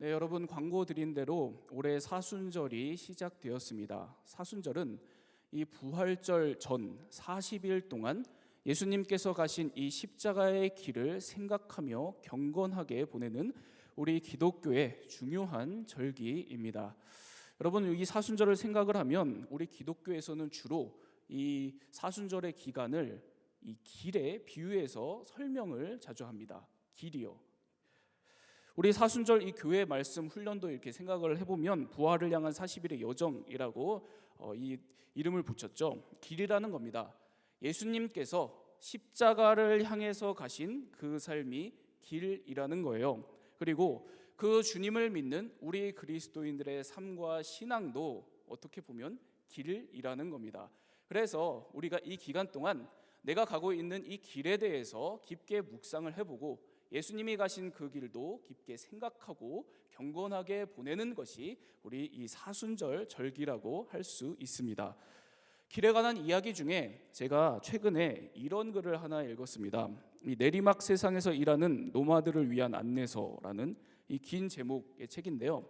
네, 여러분 광고 드린 대로 올해 사순절이 시작되었습니다. 사순절은 이 부활절 전 40일 동안 예수님께서 가신 이 십자가의 길을 생각하며 경건하게 보내는 우리 기독교의 중요한 절기입니다. 여러분, 이 사순절을 생각을 하면 우리 기독교에서는 주로 이 사순절의 기간을 이 길에 비유해서 설명을 자주 합니다. 길이요. 우리 사순절 이 교회 말씀 훈련도 이렇게 생각을 해보면 부활을 향한 40일의 여정이라고 이 이름을 붙였죠. 길이라는 겁니다. 예수님께서 십자가를 향해서 가신 그 삶이 길이라는 거예요. 그리고 그 주님을 믿는 우리 그리스도인들의 삶과 신앙도 어떻게 보면 길이라는 겁니다. 그래서 우리가 이 기간 동안 내가 가고 있는 이 길에 대해서 깊게 묵상을 해보고 예수님이 가신 그 길도 깊게 생각하고 경건하게 보내는 것이 우리 이 사순절 절기라고 할 수 있습니다. 길에 관한 이야기 중에 제가 최근에 이런 글을 하나 읽었습니다. 이 내리막 세상에서 일하는 노마드를 위한 안내서라는 이 긴 제목의 책인데요.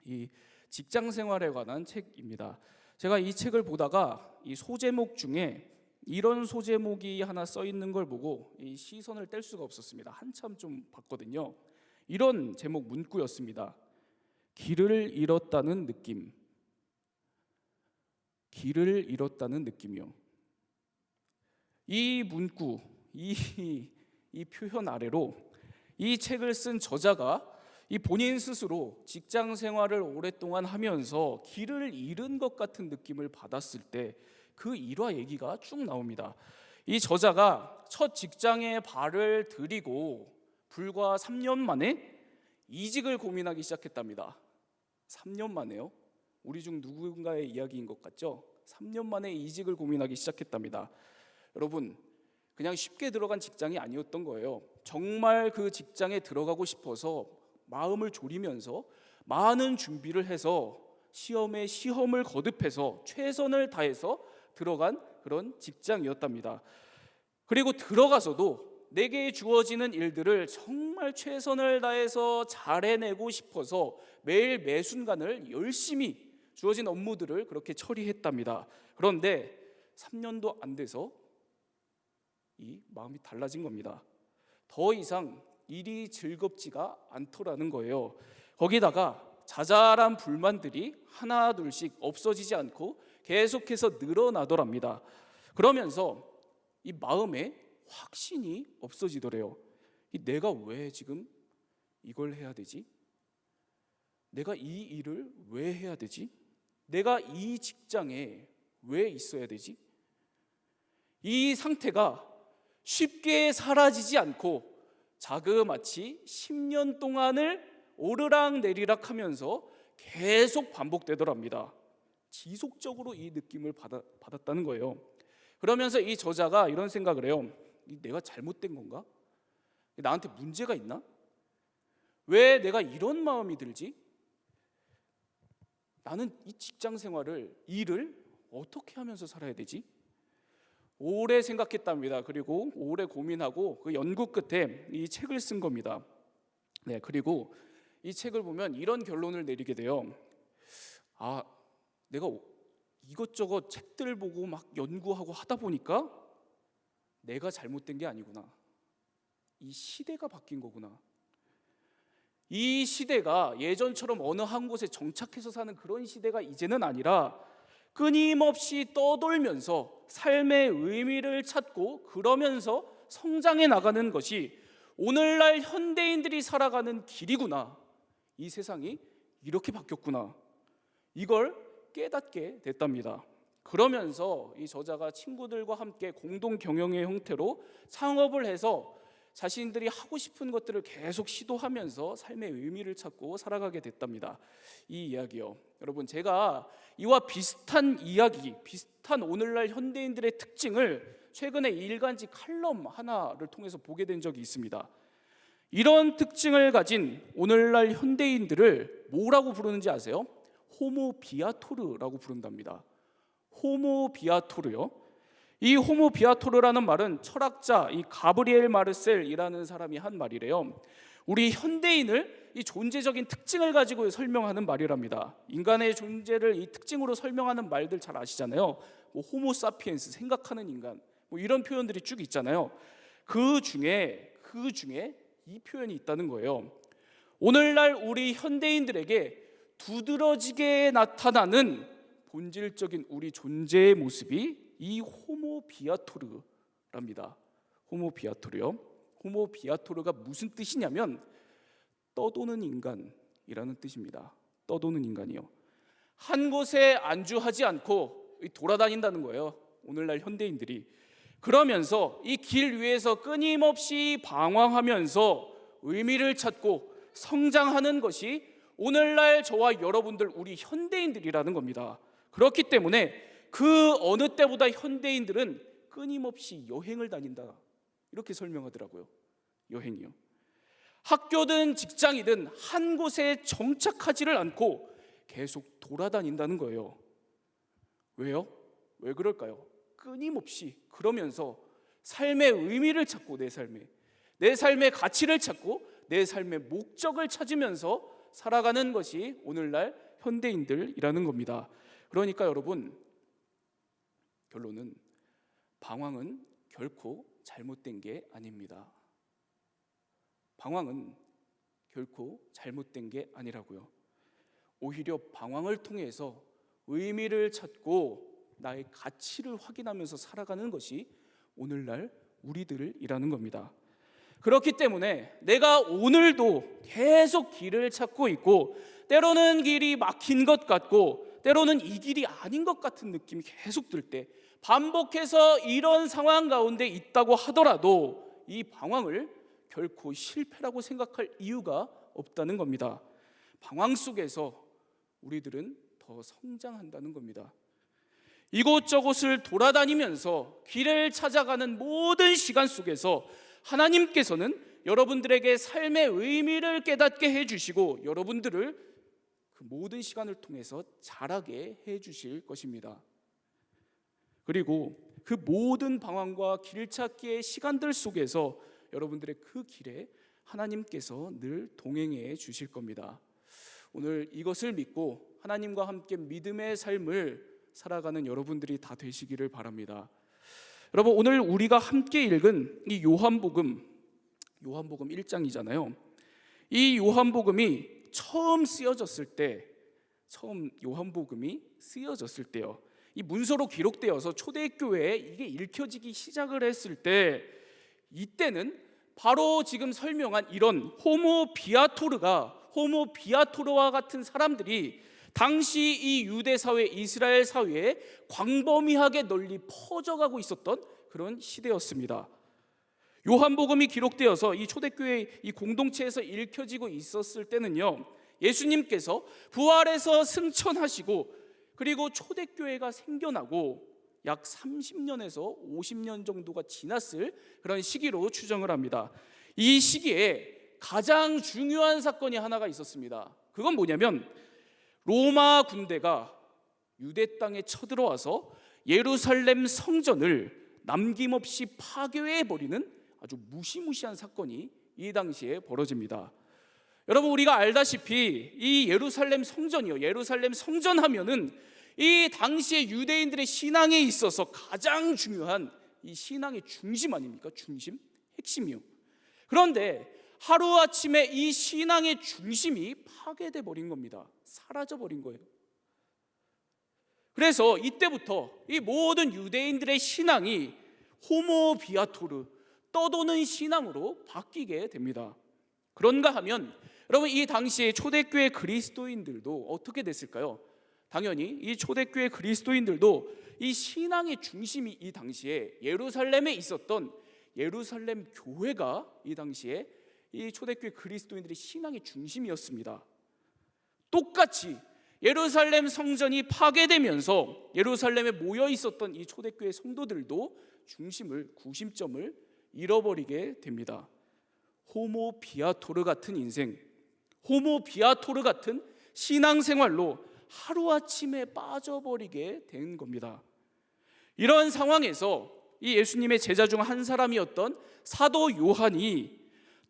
이 직장 생활에 관한 책입니다. 제가 이 책을 보다가 이 소제목 중에 이런 소제목이 하나 써 있는 걸 보고 이 시선을 뗄 수가 없었습니다. 한참 좀 봤거든요. 이런 제목 문구였습니다. 길을 잃었다는 느낌. 길을 잃었다는 느낌이요. 이 문구, 이 표현 아래로 이 책을 쓴 저자가 이 본인 스스로 직장 생활을 오랫동안 하면서 길을 잃은 것 같은 느낌을 받았을 때 그 일화 얘기가 쭉 나옵니다. 이 저자가 첫 직장에 발을 들이고 불과 3년 만에 이직을 고민하기 시작했답니다. 3년 만에요? 우리 중 누군가의 이야기인 것 같죠? 3년 만에 이직을 고민하기 시작했답니다. 여러분, 그냥 쉽게 들어간 직장이 아니었던 거예요. 정말 그 직장에 들어가고 싶어서 마음을 졸이면서 많은 준비를 해서 시험에 시험을 거듭해서 최선을 다해서 들어간 그런 직장이었답니다. 그리고 들어가서도 내게 주어지는 일들을 정말 최선을 다해서 잘해내고 싶어서 매일 매순간을 열심히 주어진 업무들을 그렇게 처리했답니다. 그런데 3년도 안 돼서 이 마음이 달라진 겁니다. 더 이상 일이 즐겁지가 않더라는 거예요. 거기다가 자잘한 불만들이 하나 둘씩 없어지지 않고 계속해서 늘어나더랍니다. 그러면서 이 마음에 확신이 없어지더래요. 내가 왜 지금 이걸 해야 되지? 내가 이 일을 왜 해야 되지? 내가 이 직장에 왜 있어야 되지? 이 상태가 쉽게 사라지지 않고 자그마치 10년 동안을 오르락 내리락 하면서 계속 반복되더랍니다. 지속적으로 이 느낌을 받았다는 거예요. 그러면서 이 저자가 이런 생각을 해요. 내가 잘못된 건가? 나한테 문제가 있나? 왜 내가 이런 마음이 들지? 나는 이 직장 생활을, 일을 어떻게 하면서 살아야 되지? 오래 생각했답니다. 그리고 오래 고민하고 그 연구 끝에 이 책을 쓴 겁니다. 네, 그리고 이 책을 보면 이런 결론을 내리게 돼요. 내가 이것저것 책들 보고 막 연구하고 하다 보니까 내가 잘못된 게 아니구나. 이 시대가 바뀐 거구나. 이 시대가 예전처럼 어느 한 곳에 정착해서 사는 그런 시대가 이제는 아니라 끊임없이 떠돌면서 삶의 의미를 찾고 그러면서 성장해 나가는 것이 오늘날 현대인들이 살아가는 길이구나. 이 세상이 이렇게 바뀌었구나. 이걸 깨닫게 됐답니다. 그러면서 이 저자가 친구들과 함께 공동 경영의 형태로 창업을 해서 자신들이 하고 싶은 것들을 계속 시도하면서 삶의 의미를 찾고 살아가게 됐답니다. 이 이야기요. 여러분, 제가 이와 비슷한 이야기, 비슷한 오늘날 현대인들의 특징을 최근에 일간지 칼럼 하나를 통해서 보게 된 적이 있습니다. 이런 특징을 가진 오늘날 현대인들을 뭐라고 부르는지 아세요? 호모 비아토르라고 부른답니다. 호모 비아토르요. 이 호모 비아토르라는 말은 철학자 이 가브리엘 마르셀이라는 사람이 한 말이래요. 우리 현대인을 이 존재적인 특징을 가지고 설명하는 말이랍니다. 인간의 존재를 이 특징으로 설명하는 말들 잘 아시잖아요. 뭐 호모사피엔스, 생각하는 인간, 뭐 이런 표현들이 쭉 있잖아요. 그 중에 이 표현이 있다는 거예요. 오늘날 우리 현대인들에게 두드러지게 나타나는 본질적인 우리 존재의 모습이 이 호모비아토르랍니다. 호모비아토르요. 호모비아토르가 무슨 뜻이냐면 떠도는 인간이라는 뜻입니다. 떠도는 인간이요. 한 곳에 안주하지 않고 돌아다닌다는 거예요. 오늘날 현대인들이. 그러면서 이 길 위에서 끊임없이 방황하면서 의미를 찾고 성장하는 것이 오늘날 저와 여러분들 우리 현대인들이라는 겁니다. 그렇기 때문에 그 어느 때보다 현대인들은 끊임없이 여행을 다닌다, 이렇게 설명하더라고요. 여행이요. 학교든 직장이든 한 곳에 정착하지를 않고 계속 돌아다닌다는 거예요. 왜요? 왜 그럴까요? 끊임없이 그러면서 삶의 의미를 찾고 내 삶의 가치를 찾고 내 삶의 목적을 찾으면서 살아가는 것이 오늘날 현대인들이라는 겁니다. 그러니까 여러분, 결론은 방황은 결코 잘못된 게 아닙니다. 방황은 결코 잘못된 게 아니라고요. 오히려 방황을 통해서 의미를 찾고 나의 가치를 확인하면서 살아가는 것이 오늘날 우리들이라는 겁니다. 그렇기 때문에 내가 오늘도 계속 길을 찾고 있고, 때로는 길이 막힌 것 같고 때로는 이 길이 아닌 것 같은 느낌이 계속 들 때, 반복해서 이런 상황 가운데 있다고 하더라도 이 방황을 결코 실패라고 생각할 이유가 없다는 겁니다. 방황 속에서 우리들은 더 성장한다는 겁니다. 이곳저곳을 돌아다니면서 길을 찾아가는 모든 시간 속에서 하나님께서는 여러분들에게 삶의 의미를 깨닫게 해주시고 여러분들을 그 모든 시간을 통해서 자라게 해주실 것입니다. 그리고 그 모든 방황과 길찾기의 시간들 속에서 여러분들의 그 길에 하나님께서 늘 동행해 주실 겁니다. 오늘 이것을 믿고 하나님과 함께 믿음의 삶을 살아가는 여러분들이 다 되시기를 바랍니다. 여러분, 오늘 우리가 함께 읽은 이 요한복음 1장이잖아요. 이 요한복음이 처음 쓰여졌을 때요, 이 문서로 기록되어서 초대교회에 이게 읽혀지기 시작을 했을 때, 이때는 바로 지금 설명한 이런 호모비아토르와 같은 사람들이 당시 이 유대 사회, 이스라엘 사회에 광범위하게 널리 퍼져가고 있었던 그런 시대였습니다. 요한복음이 기록되어서 이 초대교회 이 공동체에서 읽혀지고 있었을 때는요, 예수님께서 부활해서 승천하시고 그리고 초대교회가 생겨나고 약 30년에서 50년 정도가 지났을 그런 시기로 추정을 합니다. 이 시기에 가장 중요한 사건이 하나가 있었습니다. 그건 뭐냐면, 로마 군대가 유대 땅에 쳐들어와서 예루살렘 성전을 남김없이 파괴해버리는 아주 무시무시한 사건이 이 당시에 벌어집니다. 여러분, 우리가 알다시피 이 예루살렘 성전 하면은 이 당시에 유대인들의 신앙에 있어서 가장 중요한 이 신앙의 중심 아닙니까? 핵심이요. 그런데 하루아침에 이 신앙의 중심이 파괴돼 버린 겁니다. 사라져 버린 거예요. 그래서 이때부터 이 모든 유대인들의 신앙이 호모비아토르, 떠도는 신앙으로 바뀌게 됩니다. 그런가 하면 여러분, 이 당시에 초대교회 그리스도인들도 어떻게 됐을까요? 당연히 이 초대교회 그리스도인들도 이 신앙의 중심이 이 당시에 예루살렘에 있었던 예루살렘 교회가 이 당시에 이 초대교회 그리스도인들의 신앙의 중심이었습니다. 똑같이 예루살렘 성전이 파괴되면서 예루살렘에 모여 있었던 이 초대교회 성도들도 구심점을 잃어버리게 됩니다. 호모비아토르 같은 인생, 호모비아토르 같은 신앙생활로 하루아침에 빠져버리게 된 겁니다. 이런 상황에서 이 예수님의 제자 중 한 사람이었던 사도 요한이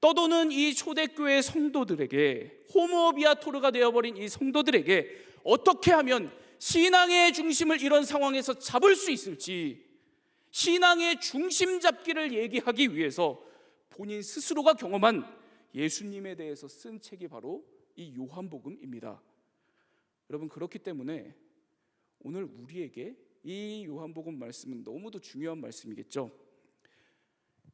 떠도는 이 초대교회 성도들에게, 호모비아토르가 되어버린 이 성도들에게 어떻게 하면 신앙의 중심을 이런 상황에서 잡을 수 있을지, 신앙의 중심 잡기를 얘기하기 위해서 본인 스스로가 경험한 예수님에 대해서 쓴 책이 바로 이 요한복음입니다. 여러분, 그렇기 때문에 오늘 우리에게 이 요한복음 말씀은 너무도 중요한 말씀이겠죠.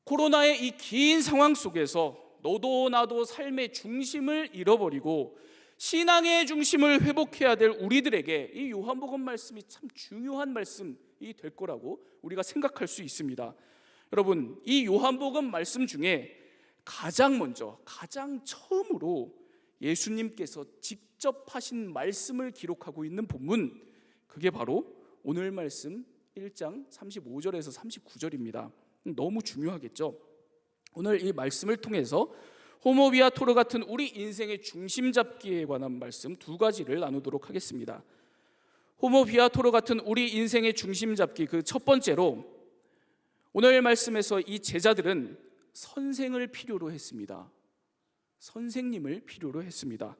코로나의 이 긴 상황 속에서 너도 나도 삶의 중심을 잃어버리고 신앙의 중심을 회복해야 될 우리들에게 이 요한복음 말씀이 참 중요한 말씀이 될 거라고 우리가 생각할 수 있습니다. 여러분, 이 요한복음 말씀 중에 가장 먼저, 가장 처음으로 예수님께서 직접 하신 말씀을 기록하고 있는 본문, 그게 바로 오늘 말씀 1장 35절에서 39절입니다. 너무 중요하겠죠. 오늘 이 말씀을 통해서 호모비아토르 같은 우리 인생의 중심 잡기에 관한 말씀 두 가지를 나누도록 하겠습니다. 호모비아토르 같은 우리 인생의 중심 잡기, 그 첫 번째로 오늘 말씀에서 이 제자들은 선생을 필요로 했습니다. 선생님을 필요로 했습니다.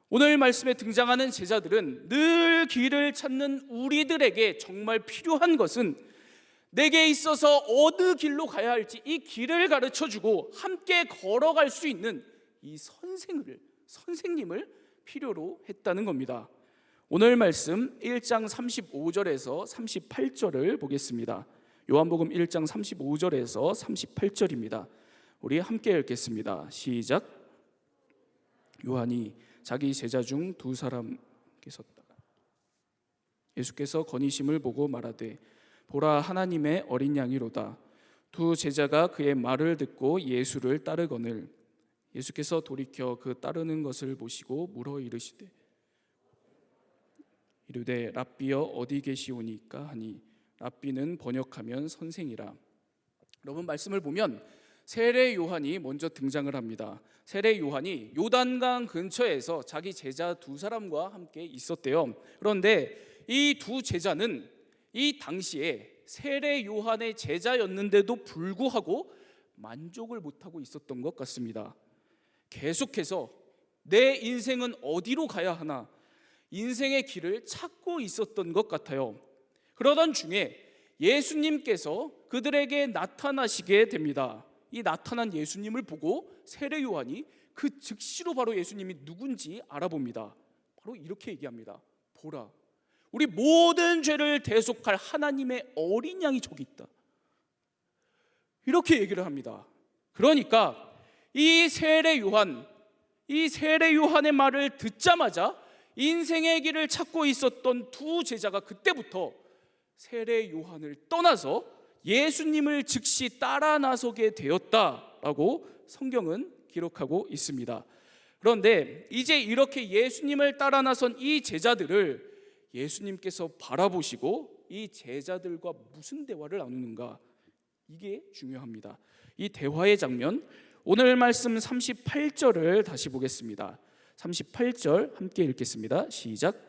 오늘 말씀에 등장하는 제자들은 늘 길을 찾는 우리들에게 정말 필요한 것은 내게 있어서 어느 길로 가야 할지 이 길을 가르쳐주고 함께 걸어갈 수 있는 이 선생님을 필요로 했다는 겁니다. 오늘 말씀 1장 35절에서 38절을 보겠습니다. 요한복음 1장 35절에서 38절입니다. 우리 함께 읽겠습니다. 시작. 요한이 자기 제자 중 두 사람께 섰다가 예수께서 건의심을 보고 말하되 보라, 하나님의 어린 양이로다. 두 제자가 그의 말을 듣고 예수를 따르거늘 예수께서 돌이켜 그 따르는 것을 보시고 물어 이르시되 랍비여 어디 계시오니까 하니 랍비는 번역하면 선생이라. 여러분, 말씀을 보면 세례 요한이 먼저 등장을 합니다. 세례 요한이 요단강 근처에서 자기 제자 두 사람과 함께 있었대요. 그런데 이 두 제자는 이 당시에 세례 요한의 제자였는데도 불구하고 만족을 못하고 있었던 것 같습니다. 계속해서 내 인생은 어디로 가야 하나, 인생의 길을 찾고 있었던 것 같아요. 그러던 중에 예수님께서 그들에게 나타나시게 됩니다. 이 나타난 예수님을 보고 세례 요한이 그 즉시로 바로 예수님이 누군지 알아봅니다. 바로 이렇게 얘기합니다. 보라, 우리 모든 죄를 대속할 하나님의 어린 양이 저기 있다. 이렇게 얘기를 합니다. 그러니까 이 세례 요한의 말을 듣자마자 인생의 길을 찾고 있었던 두 제자가 그때부터 세례 요한을 떠나서 예수님을 즉시 따라 나서게 되었다라고 성경은 기록하고 있습니다. 그런데 이제 이렇게 예수님을 따라 나선 이 제자들을 예수님께서 바라보시고 이 제자들과 무슨 대화를 나누는가, 이게 중요합니다. 이 대화의 장면, 오늘 말씀 38절을 다시 보겠습니다. 38절 함께 읽겠습니다. 시작.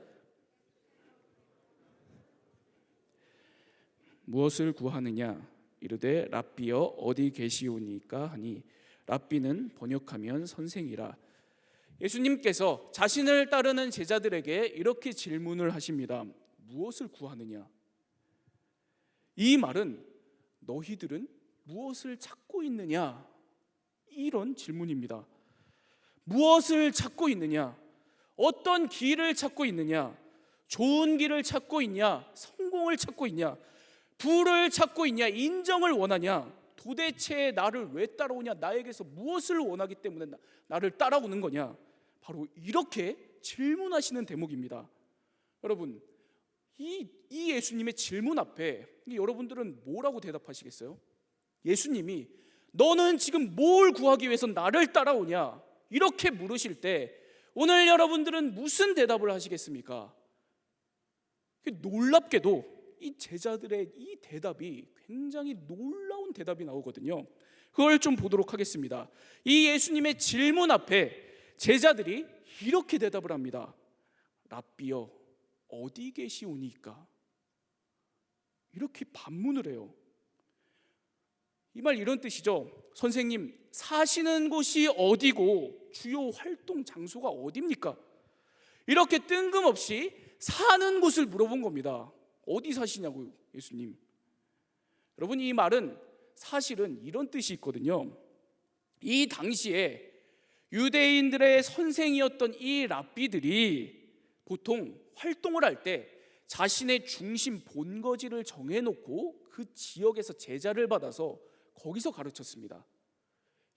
무엇을 구하느냐 이르되 랍비여 어디 계시오니까 하니 랍비는 번역하면 선생이라. 예수님께서 자신을 따르는 제자들에게 이렇게 질문을 하십니다. 무엇을 구하느냐? 이 말은 너희들은 무엇을 찾고 있느냐? 이런 질문입니다. 무엇을 찾고 있느냐? 어떤 길을 찾고 있느냐? 좋은 길을 찾고 있냐? 성공을 찾고 있냐? 부를 찾고 있냐? 인정을 원하냐? 도대체 나를 왜 따라오냐? 나에게서 무엇을 원하기 때문에 나를 따라오는 거냐? 바로 이렇게 질문하시는 대목입니다. 여러분, 이 예수님의 질문 앞에 여러분들은 뭐라고 대답하시겠어요? 예수님이 너는 지금 뭘 구하기 위해서 나를 따라오냐? 이렇게 물으실 때 오늘 여러분들은 무슨 대답을 하시겠습니까? 놀랍게도 이 제자들의 이 대답이 굉장히 놀라운 대답이 나오거든요. 그걸 좀 보도록 하겠습니다. 이 예수님의 질문 앞에 제자들이 이렇게 대답을 합니다. 랍비여 어디 계시오니까? 이렇게 반문을 해요. 이 말 이런 뜻이죠. 선생님, 사시는 곳이 어디고 주요 활동 장소가 어디입니까? 이렇게 뜬금없이 사는 곳을 물어본 겁니다. 어디 사시냐고요, 예수님. 여러분, 이 말은 사실은 이런 뜻이 있거든요. 이 당시에 유대인들의 선생이었던 이 랍비들이 보통 활동을 할 때 자신의 중심 본거지를 정해놓고 그 지역에서 제자를 받아서 거기서 가르쳤습니다.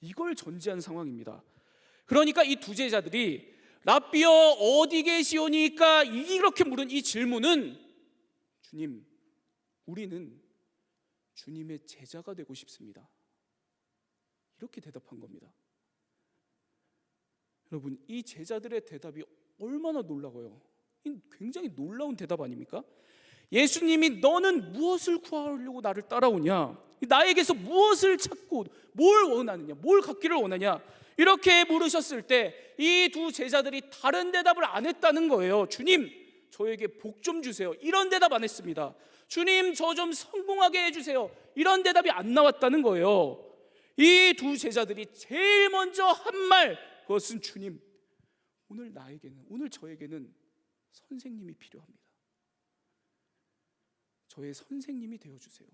이걸 전제한 상황입니다. 그러니까 이 두 제자들이 랍비여 어디 계시오니까 이렇게 물은 이 질문은 주님, 우리는 주님의 제자가 되고 싶습니다. 이렇게 대답한 겁니다. 여러분, 이 제자들의 대답이 얼마나 놀라워요. 굉장히 놀라운 대답 아닙니까? 예수님이 너는 무엇을 구하려고 나를 따라오냐? 나에게서 무엇을 찾고 뭘 원하느냐? 뭘 갖기를 원하냐? 이렇게 물으셨을 때 이 두 제자들이 다른 대답을 안 했다는 거예요. 주님, 저에게 복 좀 주세요. 이런 대답 안 했습니다. 주님, 저 좀 성공하게 해주세요. 이런 대답이 안 나왔다는 거예요. 이 두 제자들이 제일 먼저 한 말, 그것은 주님, 오늘 저에게는 선생님이 필요합니다. 저의 선생님이 되어주세요.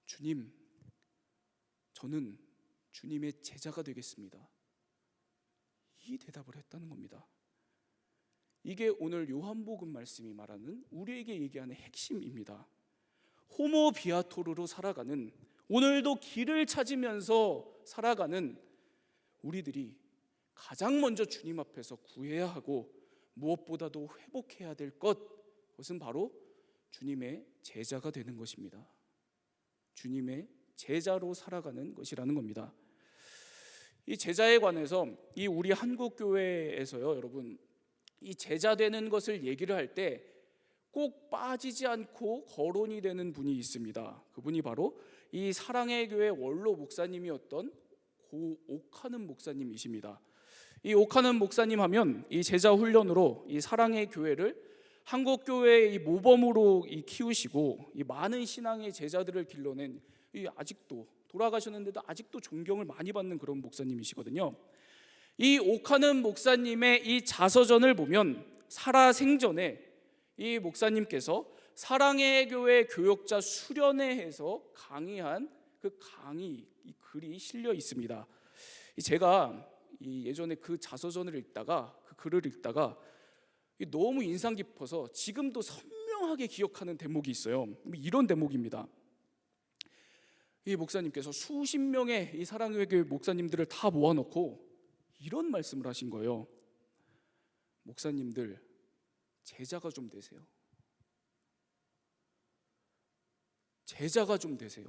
주님, 저는 주님의 제자가 되겠습니다. 이 대답을 했다는 겁니다. 이게 오늘 요한복음 말씀이 말하는 우리에게 얘기하는 핵심입니다. 호모 비아토르로 살아가는, 오늘도 길을 찾으면서 살아가는 우리들이 가장 먼저 주님 앞에서 구해야 하고 무엇보다도 회복해야 될 그것은 바로 주님의 제자가 되는 것입니다. 주님의 제자로 살아가는 것이라는 겁니다. 이 제자에 관해서 이 우리 한국 교회에서요, 여러분, 이 제자 되는 것을 얘기를 할 때 꼭 빠지지 않고 거론이 되는 분이 있습니다. 그분이 바로 이 사랑의 교회 원로 목사님이었던 고 옥하는 목사님이십니다. 이 옥하는 목사님 하면 이 제자 훈련으로 이 사랑의 교회를 한국 교회의 이 모범으로 키우시고 이 많은 신앙의 제자들을 길러낸, 이 아직도 돌아가셨는데도 아직도 존경을 많이 받는 그런 목사님이시거든요. 이 옥하는 목사님의 이 자서전을 보면 살아생전에 이 목사님께서 사랑의 교회 교역자 수련회에서 강의한 그 강의, 이 글이 실려 있습니다. 제가 예전에 그 자서전을 읽다가, 그 글을 읽다가 너무 인상 깊어서 지금도 선명하게 기억하는 대목이 있어요. 이런 대목입니다. 이 목사님께서 수십 명의 이 사랑의 교회 목사님들을 다 모아놓고 이런 말씀을 하신 거예요. 목사님들, 제자가 좀 되세요. 제자가 좀 되세요.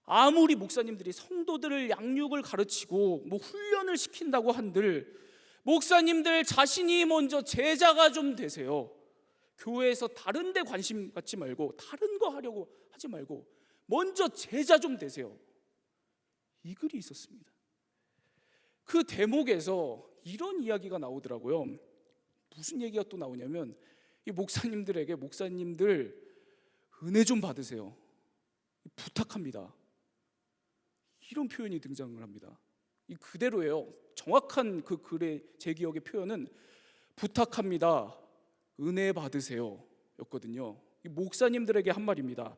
아무리 목사님들이 성도들을 양육을 가르치고 훈련을 시킨다고 한들 목사님들 자신이 먼저 제자가 좀 되세요. 교회에서 다른 데 관심 갖지 말고 다른 거 하려고 하지 말고 먼저 제자 좀 되세요. 이 글이 있었습니다. 그 대목에서 이런 이야기가 나오더라고요. 무슨 얘기가 또 나오냐면 이 목사님들에게 목사님들 은혜 좀 받으세요. 부탁합니다. 이런 표현이 등장을 합니다. 이 그대로예요. 정확한 그 글의 제 기억의 표현은 부탁합니다. 은혜 받으세요. 였거든요. 이 목사님들에게 한 말입니다.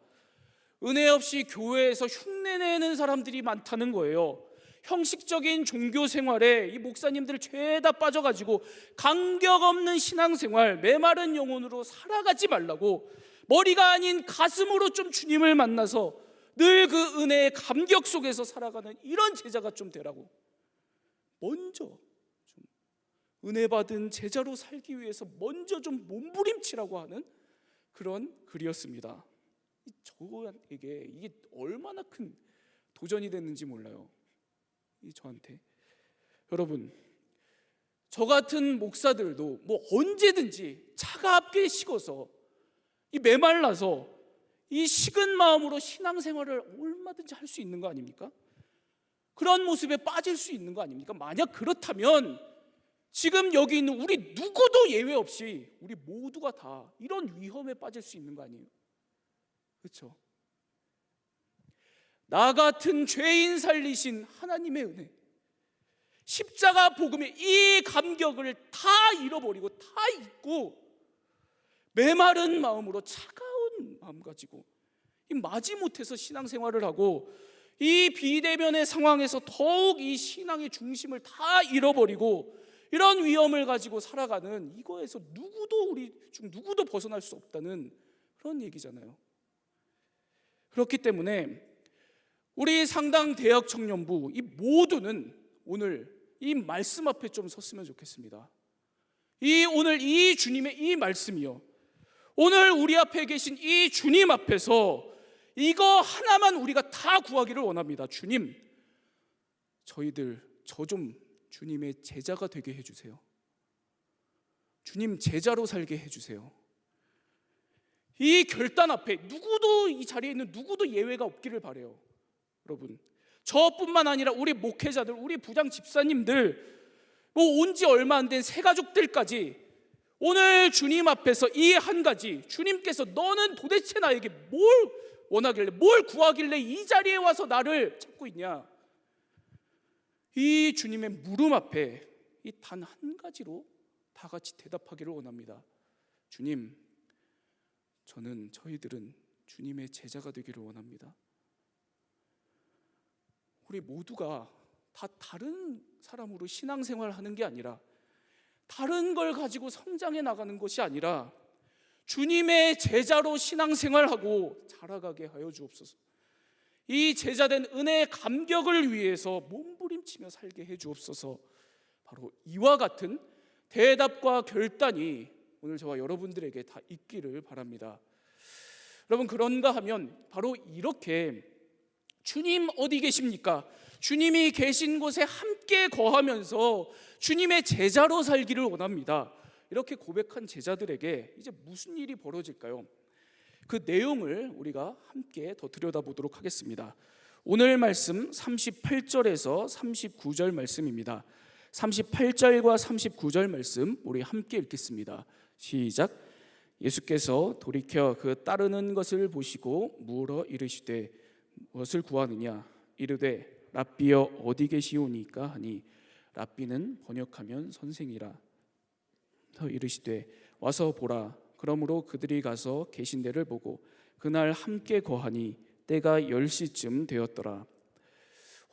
은혜 없이 교회에서 흉내내는 사람들이 많다는 거예요. 형식적인 종교 생활에 이 목사님들 죄다 빠져가지고 감격 없는 신앙생활, 메마른 영혼으로 살아가지 말라고, 머리가 아닌 가슴으로 좀 주님을 만나서 늘 그 은혜의 감격 속에서 살아가는 이런 제자가 좀 되라고, 먼저 좀 은혜 받은 제자로 살기 위해서 먼저 좀 몸부림치라고 하는 그런 글이었습니다. 저에게 이게 얼마나 큰 도전이 됐는지 몰라요. 저한테. 여러분, 저 같은 목사들도 언제든지 차갑게 식어서 이 메말라서 이 식은 마음으로 신앙생활을 얼마든지 할 수 있는 거 아닙니까? 그런 모습에 빠질 수 있는 거 아닙니까? 만약 그렇다면 지금 여기 있는 우리 누구도 예외 없이 우리 모두가 다 이런 위험에 빠질 수 있는 거 아니에요? 그렇죠? 나 같은 죄인 살리신 하나님의 은혜, 십자가 복음의 이 감격을 다 잃어버리고 다 잊고 메마른 마음으로 차가운 마음 가지고 이 마지못해서 신앙생활을 하고 이 비대면의 상황에서 더욱 이 신앙의 중심을 다 잃어버리고 이런 위험을 가지고 살아가는, 이거에서 우리 중 누구도 벗어날 수 없다는 그런 얘기잖아요. 그렇기 때문에 우리 상당 대학 청년부 이 모두는 오늘 이 말씀 앞에 좀 섰으면 좋겠습니다. 오늘 이 주님의 이 말씀이요, 오늘 우리 앞에 계신 이 주님 앞에서 이거 하나만 우리가 다 구하기를 원합니다. 주님, 저 좀 주님의 제자가 되게 해주세요. 주님 제자로 살게 해주세요. 이 결단 앞에 이 자리에 있는 누구도 예외가 없기를 바라요. 여러분, 저뿐만 아니라 우리 목회자들, 우리 부장 집사님들, 온 지 얼마 안 된 새가족들까지 오늘 주님 앞에서 이 한 가지, 주님께서 너는 도대체 나에게 뭘 원하길래, 뭘 구하길래 이 자리에 와서 나를 찾고 있냐, 이 주님의 물음 앞에 이 단 한 가지로 다 같이 대답하기를 원합니다. 주님, 저희들은 주님의 제자가 되기를 원합니다. 우리 모두가 다 다른 사람으로 신앙생활을 하는 게 아니라, 다른 걸 가지고 성장해 나가는 것이 아니라 주님의 제자로 신앙생활하고 자라가게 하여 주옵소서. 이 제자된 은혜의 감격을 위해서 몸부림치며 살게 해 주옵소서. 바로 이와 같은 대답과 결단이 오늘 저와 여러분들에게 다 있기를 바랍니다. 여러분, 그런가 하면 바로 이렇게 주님 어디 계십니까? 주님이 계신 곳에 함께 거하면서 주님의 제자로 살기를 원합니다. 이렇게 고백한 제자들에게 이제 무슨 일이 벌어질까요? 그 내용을 우리가 함께 더 들여다보도록 하겠습니다. 오늘 말씀 38절에서 39절 말씀입니다. 38절과 39절 말씀 우리 함께 읽겠습니다. 시작. 예수께서 돌이켜 그 따르는 것을 보시고 물어 이르시되 무엇을 구하느냐? 이르되 랍비여 어디 계시오니까 하니, 랍비는 번역하면 선생이라. 더 이르시되 와서 보라. 그러므로 그들이 가서 계신 데를 보고 그날 함께 거하니 때가 10시쯤 되었더라.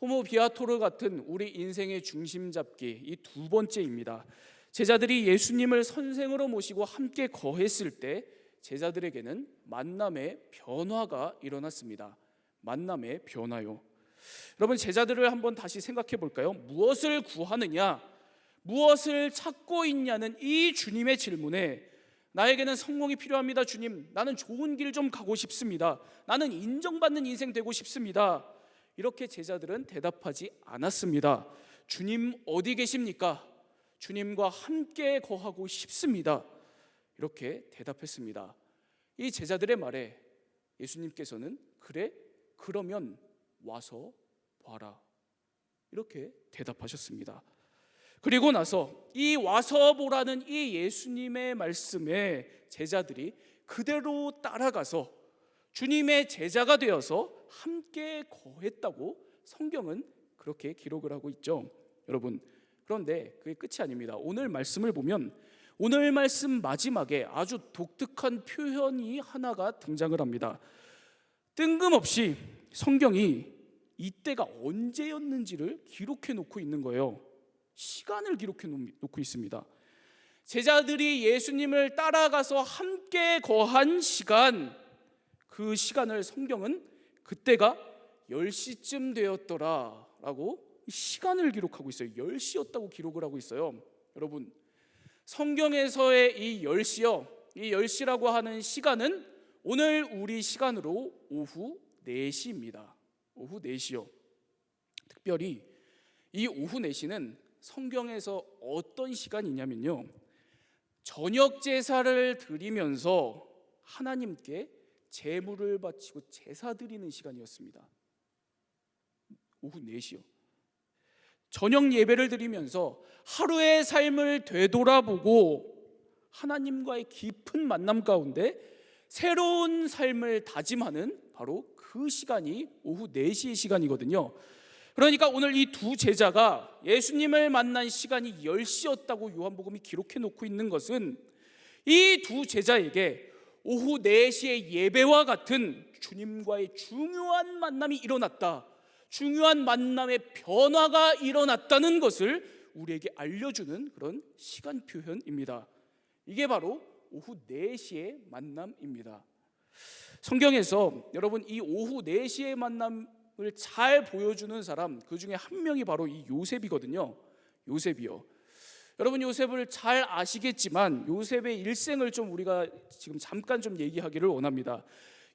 호모 비아토르 같은 우리 인생의 중심 잡기, 이 두 번째입니다. 제자들이 예수님을 선생으로 모시고 함께 거했을 때 제자들에게는 만남의 변화가 일어났습니다. 만남의 변화요. 여러분, 제자들을 한번 다시 생각해 볼까요? 무엇을 구하느냐, 무엇을 찾고 있냐는 이 주님의 질문에 나에게는 성공이 필요합니다. 주님, 나는 좋은 길 좀 가고 싶습니다. 나는 인정받는 인생 되고 싶습니다. 이렇게 제자들은 대답하지 않았습니다. 주님 어디 계십니까? 주님과 함께 거하고 싶습니다. 이렇게 대답했습니다. 이 제자들의 말에 예수님께서는 그래? 그러면 와서 봐라. 이렇게 대답하셨습니다. 그리고 나서 이 와서 보라는 이 예수님의 말씀에 제자들이 그대로 따라가서 주님의 제자가 되어서 함께 거했다고 성경은 그렇게 기록을 하고 있죠. 여러분, 그런데 그게 끝이 아닙니다. 오늘 말씀을 보면 오늘 말씀 마지막에 아주 독특한 표현이 하나가 등장을 합니다. 뜬금없이 성경이 이때가 언제였는지를 기록해 놓고 있는 거예요. 시간을 기록해 놓고 있습니다. 제자들이 예수님을 따라가서 함께 거한 시간, 그 시간을 성경은 그때가 10시쯤 되었더라 라고 시간을 기록하고 있어요. 10시였다고 기록을 하고 있어요. 여러분, 성경에서의 이 10시요, 이 10시라고 하는 시간은 오늘 우리 시간으로 오후 4시입니다. 오후 4시요. 특별히 이 오후 4시는 성경에서 어떤 시간이냐면요, 저녁 제사를 드리면서 하나님께 제물을 바치고 제사 드리는 시간이었습니다. 오후 4시요. 저녁 예배를 드리면서 하루의 삶을 되돌아보고 하나님과의 깊은 만남 가운데 새로운 삶을 다짐하는 바로 그 시간이 오후 4시의 시간이거든요. 그러니까 오늘 이 두 제자가 예수님을 만난 시간이 10시였다고 요한복음이 기록해 놓고 있는 것은 이 두 제자에게 오후 4시의 예배와 같은 주님과의 중요한 만남이 일어났다, 중요한 만남의 변화가 일어났다는 것을 우리에게 알려주는 그런 시간 표현입니다. 이게 바로 오후 4시의 만남입니다. 성경에서 여러분 이 오후 4시의 만남을 잘 보여주는 사람, 그 중에 한 명이 바로 이 요셉이거든요. 요셉이요. 여러분 요셉을 잘 아시겠지만 요셉의 일생을 좀 우리가 지금 잠깐 좀 얘기하기를 원합니다.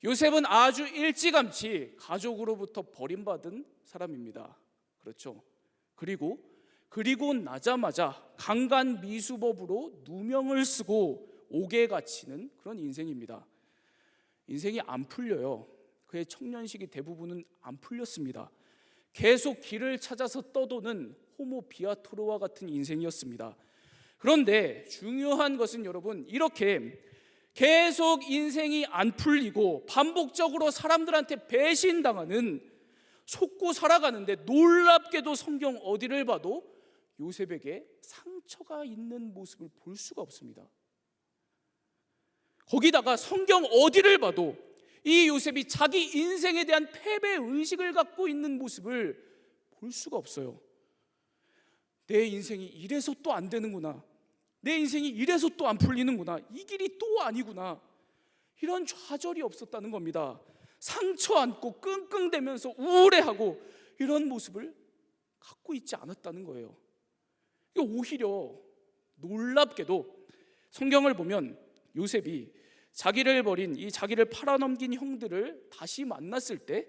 요셉은 아주 일찌감치 가족으로부터 버림받은 사람입니다. 그렇죠. 그리고 나자마자 강간 미수법으로 누명을 쓰고 옥에 갇히는 그런 인생입니다. 인생이 안 풀려요. 그의 청년시기 대부분은 안 풀렸습니다. 계속 길을 찾아서 떠도는 호모 비아토르와 같은 인생이었습니다. 그런데 중요한 것은 여러분, 이렇게 계속 인생이 안 풀리고 반복적으로 사람들한테 배신당하는, 속고 살아가는데 놀랍게도 성경 어디를 봐도 요셉에게 상처가 있는 모습을 볼 수가 없습니다. 거기다가 성경 어디를 봐도 이 요셉이 자기 인생에 대한 패배의식을 갖고 있는 모습을 볼 수가 없어요. 내 인생이 이래서 또 안 되는구나, 내 인생이 이래서 또 안 풀리는구나, 이 길이 또 아니구나, 이런 좌절이 없었다는 겁니다. 상처 안고 끙끙대면서 우울해하고 이런 모습을 갖고 있지 않았다는 거예요. 오히려 놀랍게도 성경을 보면 요셉이 자기를 버린, 이 자기를 팔아넘긴 형들을 다시 만났을 때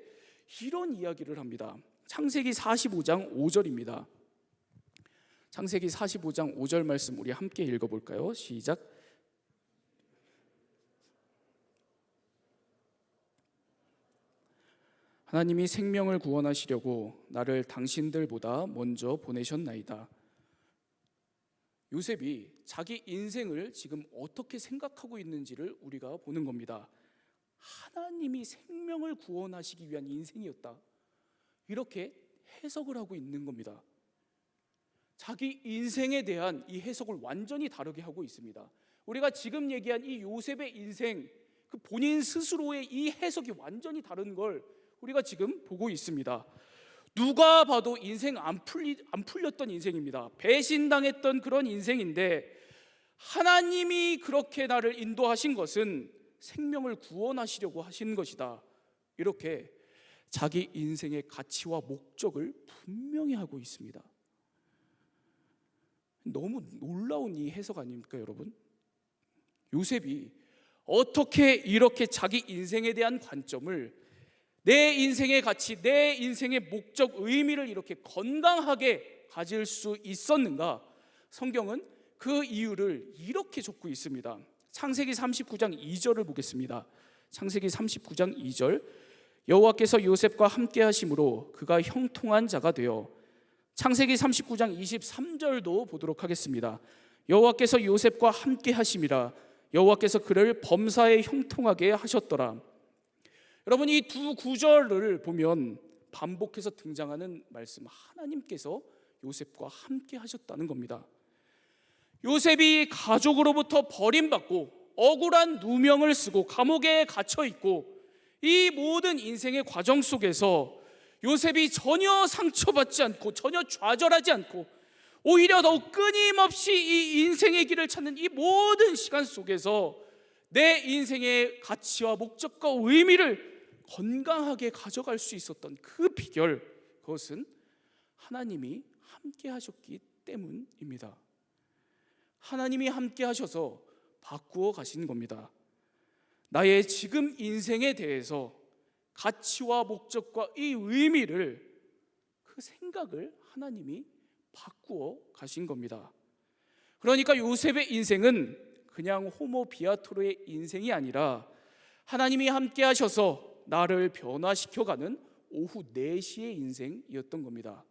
이런 이야기를 합니다. 창세기 45장 5절입니다. 창세기 45장 5절 말씀 우리 함께 읽어볼까요? 시작. 하나님이 생명을 구원하시려고 나를 당신들보다 먼저 보내셨나이다. 요셉이 자기 인생을 지금 어떻게 생각하고 있는지를 우리가 보는 겁니다. 하나님이 생명을 구원하시기 위한 인생이었다, 이렇게 해석을 하고 있는 겁니다. 자기 인생에 대한 이 해석을 완전히 다르게 하고 있습니다. 우리가 지금 얘기한 이 요셉의 인생, 그 본인 스스로의 이 해석이 완전히 다른 걸 우리가 지금 보고 있습니다. 누가 봐도 인생 안 풀렸던 인생입니다. 배신당했던 그런 인생인데 하나님이 그렇게 나를 인도하신 것은 생명을 구원하시려고 하신 것이다, 이렇게 자기 인생의 가치와 목적을 분명히 하고 있습니다. 너무 놀라운 이 해석 아닙니까 여러분? 요셉이 어떻게 이렇게 자기 인생에 대한 관점을, 내 인생의 가치, 내 인생의 목적, 의미를 이렇게 건강하게 가질 수 있었는가? 성경은 그 이유를 이렇게 적고 있습니다. 창세기 39장 2절을 보겠습니다. 창세기 39장 2절. 여호와께서 요셉과 함께 하심으로 그가 형통한 자가 되어. 창세기 39장 23절도 보도록 하겠습니다. 여호와께서 요셉과 함께 하심이라 여호와께서 그를 범사에 형통하게 하셨더라. 여러분 이 두 구절을 보면 반복해서 등장하는 말씀, 하나님께서 요셉과 함께 하셨다는 겁니다. 요셉이 가족으로부터 버림받고 억울한 누명을 쓰고 감옥에 gat혀 있고 이 모든 인생의 과정 속에서 요셉이 전혀 상처받지 않고 전혀 좌절하지 않고 오히려 더욱 끊임없이 이 인생의 길을 찾는 이 모든 시간 속에서 내 인생의 가치와 목적과 의미를 건강하게 가져갈 수 있었던 그 비결, 그것은 하나님이 함께 하셨기 때문입니다. 하나님이 함께 하셔서 바꾸어 가신 겁니다. 나의 지금 인생에 대해서 가치와 목적과 이 의미를, 그 생각을 하나님이 바꾸어 가신 겁니다. 그러니까 요셉의 인생은 그냥 호모 비아토르의 인생이 아니라 하나님이 함께 하셔서 나를 변화시켜가는 오후 4시의 인생이었던 겁니다.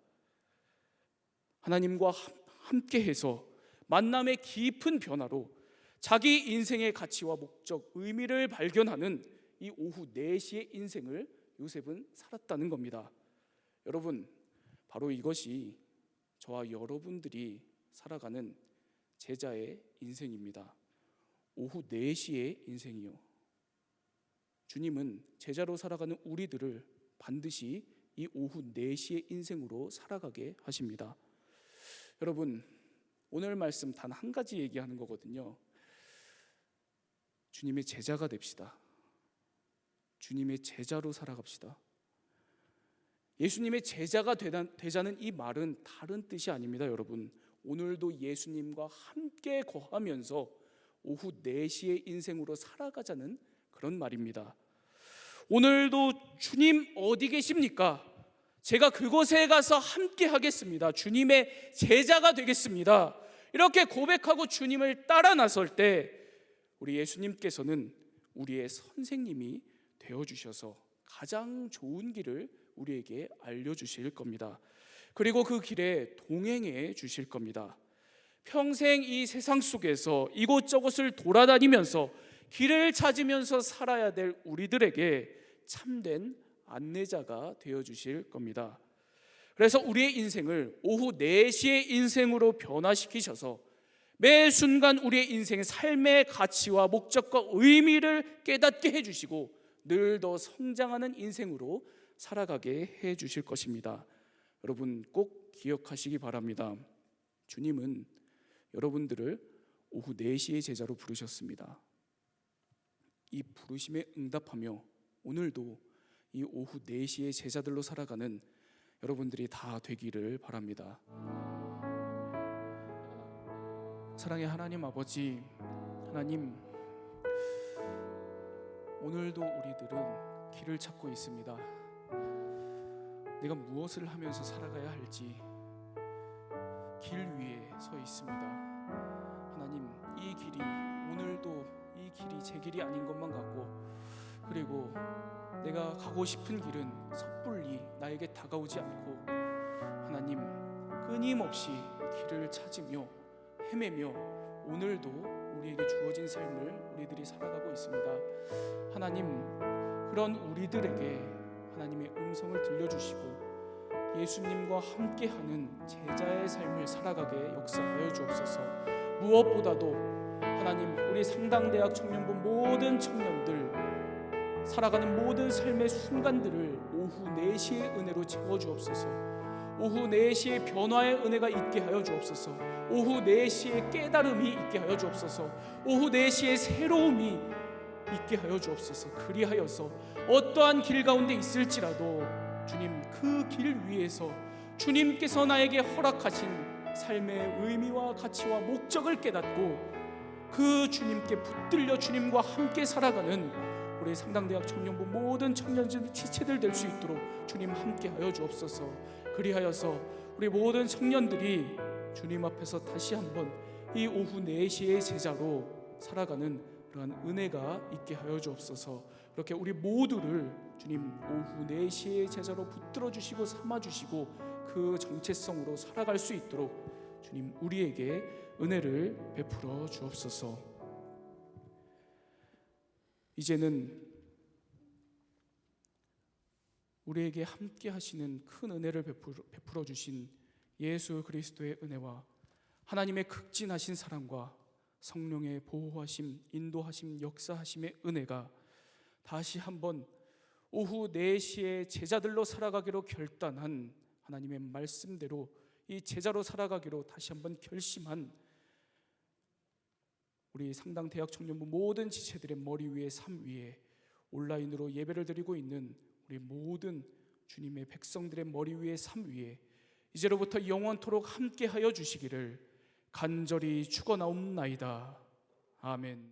하나님과 함께해서 만남의 깊은 변화로 자기 인생의 가치와 목적, 의미를 발견하는 이 오후 4시의 인생을 요셉은 살았다는 겁니다. 여러분, 바로 이것이 저와 여러분들이 살아가는 제자의 인생입니다. 오후 4시의 인생이요. 주님은 제자로 살아가는 우리들을 반드시 이 오후 4시의 인생으로 살아가게 하십니다. 여러분, 오늘 말씀 단 한 가지 얘기하는 거거든요. 주님의 제자가 됩시다. 주님의 제자로 살아갑시다. 예수님의 제자가 되자는 이 말은 다른 뜻이 아닙니다. 여러분, 오늘도 예수님과 함께 거하면서 오후 4시의 인생으로 살아가자는 그런 말입니다. 오늘도 주님 어디 계십니까? 제가 그곳에 가서 함께 하겠습니다. 주님의 제자가 되겠습니다. 이렇게 고백하고 주님을 따라 나설 때 우리 예수님께서는 우리의 선생님이 되어주셔서 가장 좋은 길을 우리에게 알려주실 겁니다. 그리고 그 길에 동행해 주실 겁니다. 평생 이 세상 속에서 이곳저곳을 돌아다니면서 길을 찾으면서 살아야 될 우리들에게 참된 안내자가 되어주실 겁니다. 그래서 우리의 인생을 오후 4시의 인생으로 변화시키셔서 매 순간 우리의 인생의 삶의 가치와 목적과 의미를 깨닫게 해주시고 늘 더 성장하는 인생으로 살아가게 해주실 것입니다. 여러분 꼭 기억하시기 바랍니다. 주님은 여러분들을 오후 4시의 제자로 부르셨습니다. 이 부르심에 응답하며 오늘도 이 오후 4시의 제자들로 살아가는 여러분들이 다 되기를 바랍니다. 사랑의 하나님 아버지, 하나님, 오늘도 우리들은 길을 찾고 있습니다. 내가 무엇을 하면서 살아가야 할지 길 위에 서 있습니다. 하나님, 이 길이 오늘도 이 길이 제 길이 아닌 것만 같고, 그리고 내가 가고 싶은 길은 섣불리 나에게 다가오지 않고 하나님, 끊임없이 길을 찾으며 헤매며 오늘도 우리에게 주어진 삶을 우리들이 살아가고 있습니다. 하나님, 그런 우리들에게 하나님의 음성을 들려주시고 예수님과 함께하는 제자의 삶을 살아가게 역사하여 주옵소서. 무엇보다도 하나님, 우리 상당대학 청년부 모든 청년들 살아가는 모든 삶의 순간들을 오후 4시의 은혜로 채워주옵소서. 오후 4시의 변화의 은혜가 있게 하여 주옵소서. 오후 4시의 깨달음이 있게 하여 주옵소서. 오후 4시의 새로움이 있게 하여 주옵소서. 그리하여서 어떠한 길 가운데 있을지라도 주님, 그 길 위에서 주님께서 나에게 허락하신 삶의 의미와 가치와 목적을 깨닫고 그 주님께 붙들려 주님과 함께 살아가는 우리 상당대학 청년부 모든 청년들 지체들 될 수 있도록 주님 함께 하여 주옵소서. 그리하여서 우리 모든 청년들이 주님 앞에서 다시 한번 이 오후 4시의 제자로 살아가는 그러한 은혜가 있게 하여 주옵소서. 그렇게 우리 모두를 주님 오후 4시의 제자로 붙들어 주시고 삼아 주시고 그 정체성으로 살아갈 수 있도록 주님 우리에게 은혜를 베풀어 주옵소서. 이제는 우리에게 함께 하시는 큰 은혜를 베풀어 주신 예수 그리스도의 은혜와 하나님의 극진하신 사랑과 성령의 보호하심, 인도하심, 역사하심의 은혜가 다시 한번 오후 4시에 제자들로 살아가기로 결단한 하나님의 말씀대로 이 제자로 살아가기로 다시 한번 결심한 우리 상당대학 청년부 모든 지체들의 머리 위에 삶 위에 온라인으로 예배를 드리고 있는 우리 모든 주님의 백성들의 머리 위에 삶 위에 이제로부터 영원토록 함께하여 주시기를 간절히 축원하옵나이다. 아멘.